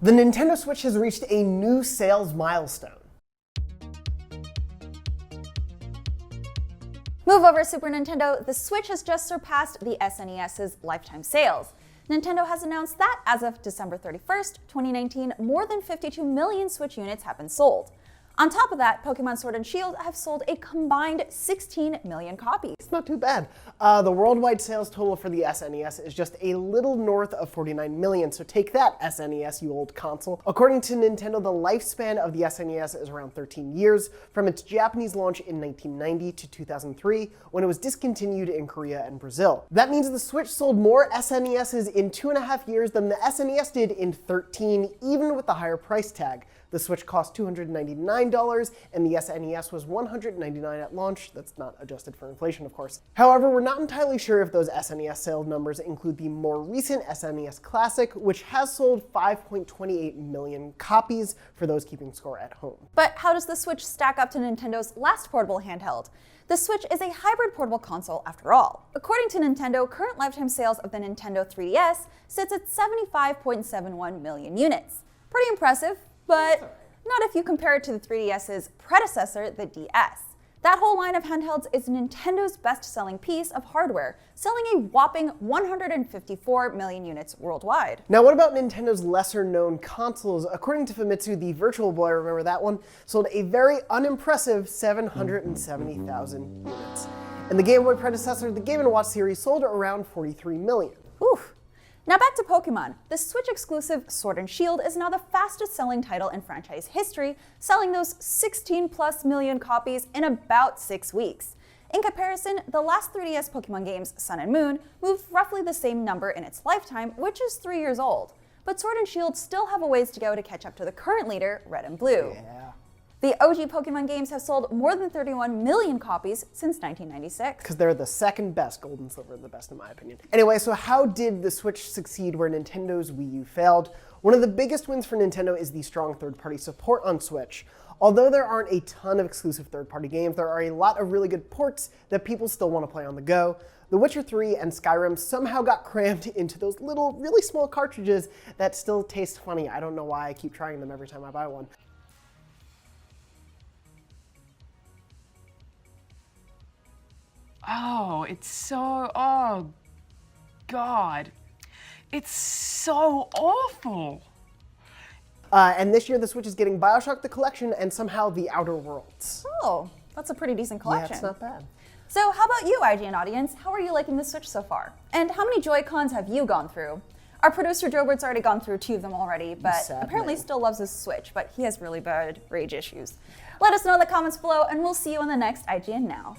The Nintendo Switch has reached a new sales milestone. Move over, Super Nintendo. The Switch has just surpassed the SNES's lifetime sales. Nintendo has announced that as of December 31st, 2019, more than 52 million Switch units have been sold. On top of that, Pokemon Sword and Shield have sold a combined 16 million copies. It's not too bad. The worldwide sales total for the SNES is just a little north of 49 million, so take that, SNES, you old console. According to Nintendo, the lifespan of the SNES is around 13 years, from its Japanese launch in 1990 to 2003, when it was discontinued in Korea and Brazil. That means the Switch sold more SNESs in 2.5 years than the SNES did in 13, even with the higher price tag. The Switch cost $299, and the SNES was $199 at launch. That's not adjusted for inflation, of course. However, we're not entirely sure if those SNES sales numbers include the more recent SNES Classic, which has sold 5.28 million copies for those keeping score at home. But how does the Switch stack up to Nintendo's last portable handheld? The Switch is a hybrid portable console after all. According to Nintendo, current lifetime sales of the Nintendo 3DS sits at 75.71 million units. Pretty impressive. But not if you compare it to the 3DS's predecessor, the DS. That whole line of handhelds is Nintendo's best-selling piece of hardware, selling a whopping 154 million units worldwide. Now, what about Nintendo's lesser-known consoles? According to Famitsu, the Virtual Boy, remember that one, sold a very unimpressive 770,000 units. And the Game Boy predecessor, the Game & Watch series, sold around 43 million. Oof. Now back to Pokemon. The Switch exclusive Sword and Shield is now the fastest selling title in franchise history, selling those 16+ million copies in about 6 weeks. In comparison, the last 3DS Pokemon games, Sun and Moon, moved roughly the same number in its lifetime, which is 3 years old. But Sword and Shield still have a ways to go to catch up to the current leader, Red and Blue. Yeah. The OG Pokemon games have sold more than 31 million copies since 1996. Because they're the second best. Gold and Silver are the best in my opinion. Anyway, so how did the Switch succeed where Nintendo's Wii U failed? One of the biggest wins for Nintendo is the strong third-party support on Switch. Although there aren't a ton of exclusive third-party games, there are a lot of really good ports that people still want to play on the go. The Witcher 3 and Skyrim somehow got crammed into those little, really small cartridges that still taste funny. I don't know why I keep trying them every time I buy one. Oh, it's so, oh, God. It's so awful. And this year, the Switch is getting BioShock the Collection and somehow The Outer Worlds. Oh, that's a pretty decent collection. Yeah, it's not bad. So how about you, IGN audience? How are you liking the Switch so far? And how many Joy-Cons have you gone through? Our producer Jobert's already gone through 2 of them already, but apparently still loves his Switch, but he has really bad rage issues. Let us know in the comments below, and we'll see you in the next IGN Now.